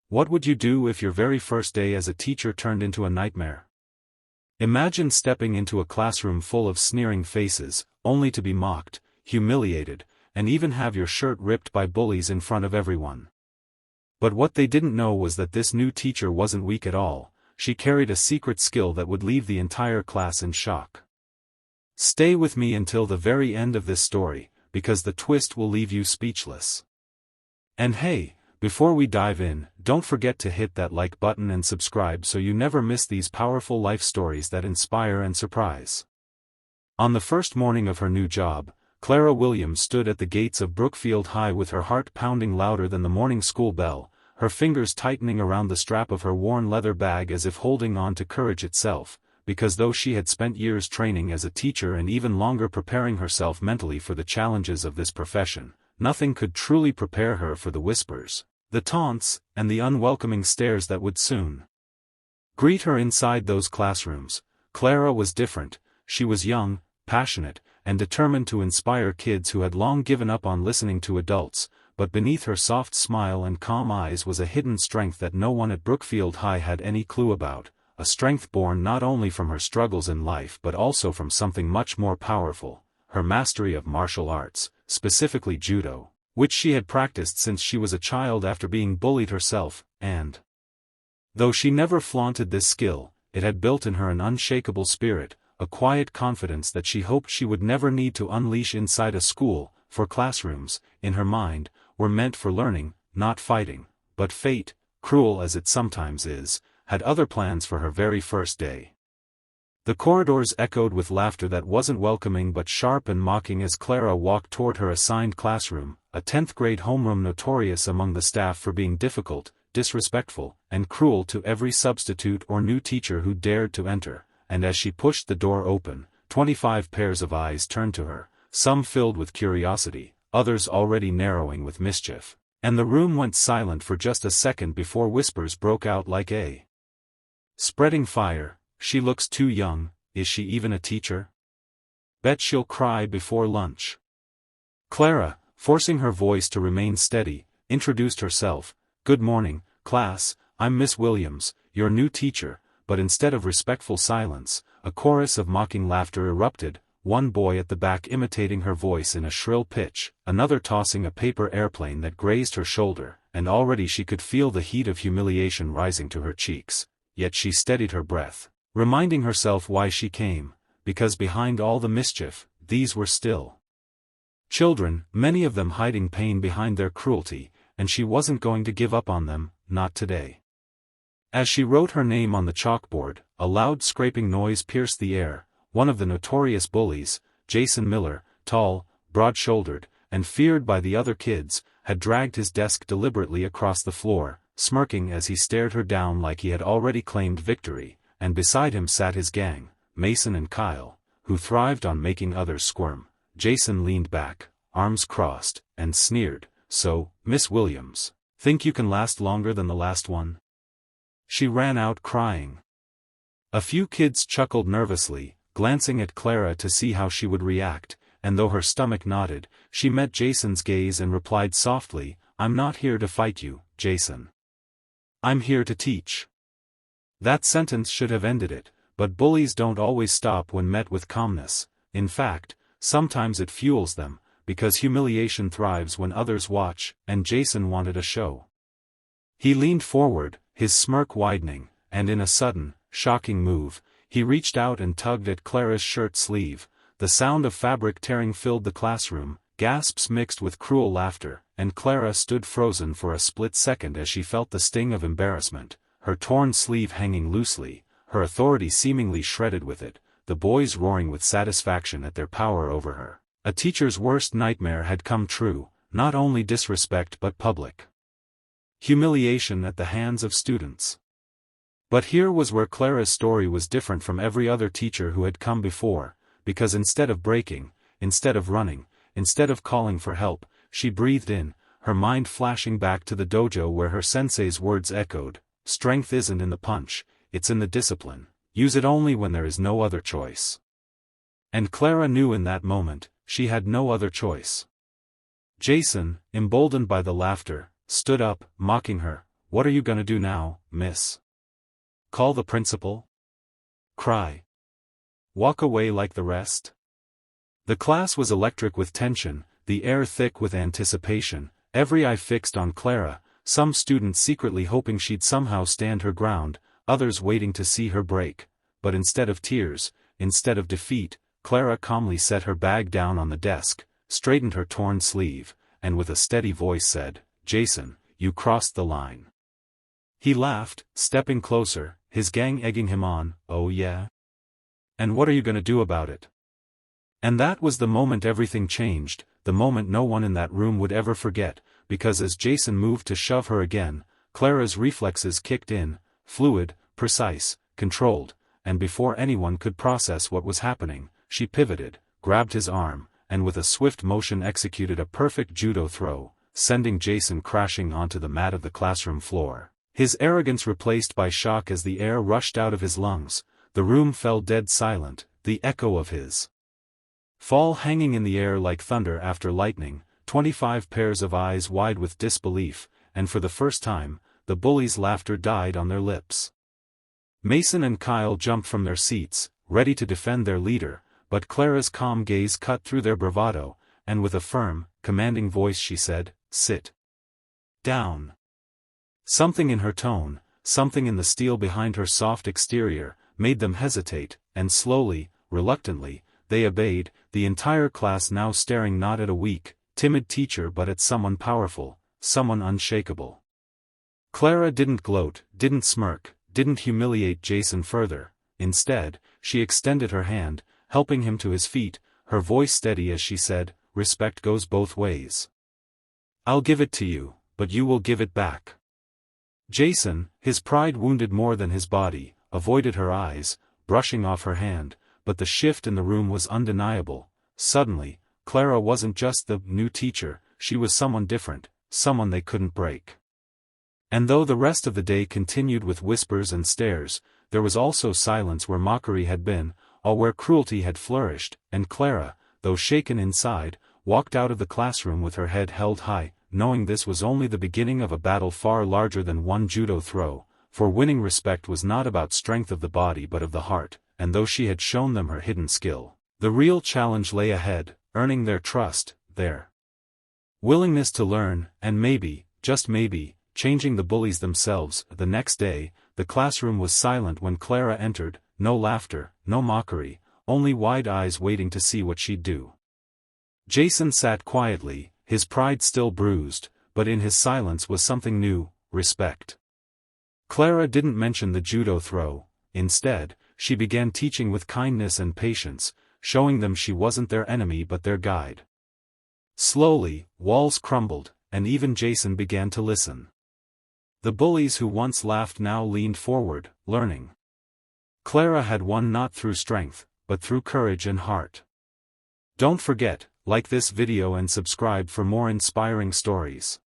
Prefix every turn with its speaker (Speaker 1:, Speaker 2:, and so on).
Speaker 1: What would you do if your very first day as a teacher turned into a nightmare? Imagine stepping into a classroom full of sneering faces, only to be mocked, humiliated, and even have your shirt ripped by bullies in front of everyone. But what they didn't know was that this new teacher wasn't weak at all. She carried a secret skill that would leave the entire class in shock. Stay with me until the very end of this story, because the twist will leave you speechless. And hey, before we dive in, don't forget to hit that like button and subscribe so you never miss these powerful life stories that inspire and surprise. On the first morning of her new job, Clara Williams stood at the gates of Brookfield High with her heart pounding louder than the morning school bell, her fingers tightening around the strap of her worn leather bag as if holding on to courage itself, because though she had spent years training as a teacher and even longer preparing herself mentally for the challenges of this profession, nothing could truly prepare her for the whispers, the taunts, and the unwelcoming stares that would soon greet her inside those classrooms. Clara was different. She was young, passionate, and determined to inspire kids who had long given up on listening to adults, but beneath her soft smile and calm eyes was a hidden strength that no one at Brookfield High had any clue about, a strength born not only from her struggles in life but also from something much more powerful, her mastery of martial arts, specifically judo, which she had practiced since she was a child after being bullied herself, and though she never flaunted this skill, it had built in her an unshakable spirit, a quiet confidence that she hoped she would never need to unleash inside a school, for classrooms, in her mind, were meant for learning, not fighting. But fate, cruel as it sometimes is, had other plans for her very first day. The corridors echoed with laughter that wasn't welcoming but sharp and mocking as Clara walked toward her assigned classroom, a 10th grade homeroom notorious among the staff for being difficult, disrespectful, and cruel to every substitute or new teacher who dared to enter. And as she pushed the door open, 25 pairs of eyes turned to her, some filled with curiosity, others already narrowing with mischief, and the room went silent for just a second before whispers broke out like a spreading fire. She looks too young. Is she even a teacher? Bet she'll cry before lunch. Clara, forcing her voice to remain steady, introduced herself. Good morning, class, I'm Miss Williams, your new teacher. But instead of respectful silence, a chorus of mocking laughter erupted, one boy at the back imitating her voice in a shrill pitch, another tossing a paper airplane that grazed her shoulder, and already she could feel the heat of humiliation rising to her cheeks. Yet she steadied her breath, reminding herself why she came, because behind all the mischief, these were still children, many of them hiding pain behind their cruelty, and she wasn't going to give up on them, not today. As she wrote her name on the chalkboard, a loud scraping noise pierced the air. One of the notorious bullies, Jason Miller, tall, broad-shouldered, and feared by the other kids, had dragged his desk deliberately across the floor, smirking as he stared her down like he had already claimed victory, and beside him sat his gang, Mason and Kyle, who thrived on making others squirm. Jason leaned back, arms crossed, and sneered, "So, Miss Williams, think you can last longer than the last one?" She ran out crying. A few kids chuckled nervously, glancing at Clara to see how she would react, and though her stomach nodded, she met Jason's gaze and replied softly, "I'm not here to fight you, Jason. I'm here to teach." That sentence should have ended it, but bullies don't always stop when met with calmness. In fact, sometimes it fuels them, because humiliation thrives when others watch, and Jason wanted a show. He leaned forward, his smirk widening, and in a sudden, shocking move, he reached out and tugged at Clara's shirt sleeve. The sound of fabric tearing filled the classroom, gasps mixed with cruel laughter, and Clara stood frozen for a split second as she felt the sting of embarrassment, her torn sleeve hanging loosely, her authority seemingly shredded with it, the boys roaring with satisfaction at their power over her. A teacher's worst nightmare had come true, not only disrespect but public humiliation at the hands of students. But here was where Clara's story was different from every other teacher who had come before, because instead of breaking, instead of running, instead of calling for help, she breathed in, her mind flashing back to the dojo where her sensei's words echoed, "Strength isn't in the punch, it's in the discipline. Use it only when there is no other choice." And Clara knew in that moment, she had no other choice. Jason, emboldened by the laughter, stood up, mocking her, "What are you gonna do now, miss? Call the principal? Cry? Walk away like the rest?" The class was electric with tension, the air thick with anticipation, every eye fixed on Clara, some students secretly hoping she'd somehow stand her ground, others waiting to see her break. But instead of tears, instead of defeat, Clara calmly set her bag down on the desk, straightened her torn sleeve, and with a steady voice said, "Jason, you crossed the line." He laughed, stepping closer, his gang egging him on. "Oh yeah? And what are you gonna do about it?" And that was the moment everything changed, the moment no one in that room would ever forget, because as Jason moved to shove her again, Clara's reflexes kicked in, fluid, precise, controlled, and before anyone could process what was happening, she pivoted, grabbed his arm, and with a swift motion executed a perfect judo throw, sending Jason crashing onto the mat of the classroom floor. His arrogance replaced by shock as the air rushed out of his lungs, the room fell dead silent, the echo of his fall hanging in the air like thunder after lightning, 25 pairs of eyes wide with disbelief, and for the first time, the bullies' laughter died on their lips. Mason and Kyle jumped from their seats, ready to defend their leader, but Clara's calm gaze cut through their bravado, and with a firm, commanding voice she said, "Sit down." Something in her tone, something in the steel behind her soft exterior, made them hesitate, and slowly, reluctantly, they obeyed, the entire class now staring not at a weak, timid teacher but at someone powerful, someone unshakable. Clara didn't gloat, didn't smirk, didn't humiliate Jason further. Instead, she extended her hand, helping him to his feet, her voice steady as she said, "Respect goes both ways. I'll give it to you, but you will give it back." Jason, his pride wounded more than his body, avoided her eyes, brushing off her hand, but the shift in the room was undeniable. Suddenly, Clara wasn't just the new teacher, she was someone different, someone they couldn't break. And though the rest of the day continued with whispers and stares, there was also silence where mockery had been, or where cruelty had flourished, and Clara, though shaken inside, walked out of the classroom with her head held high, knowing this was only the beginning of a battle far larger than one judo throw, for winning respect was not about strength of the body but of the heart, and though she had shown them her hidden skill, the real challenge lay ahead, earning their trust, their willingness to learn, and maybe, just maybe, changing the bullies themselves. The next day, the classroom was silent when Clara entered, no laughter, no mockery, only wide eyes waiting to see what she'd do. Jason sat quietly, his pride still bruised, but in his silence was something new, respect. Clara didn't mention the judo throw. Instead, she began teaching with kindness and patience, showing them she wasn't their enemy but their guide. Slowly, walls crumbled, and even Jason began to listen. The bullies who once laughed now leaned forward, learning. Clara had won not through strength, but through courage and heart. Don't forget, like this video and subscribe for more inspiring stories.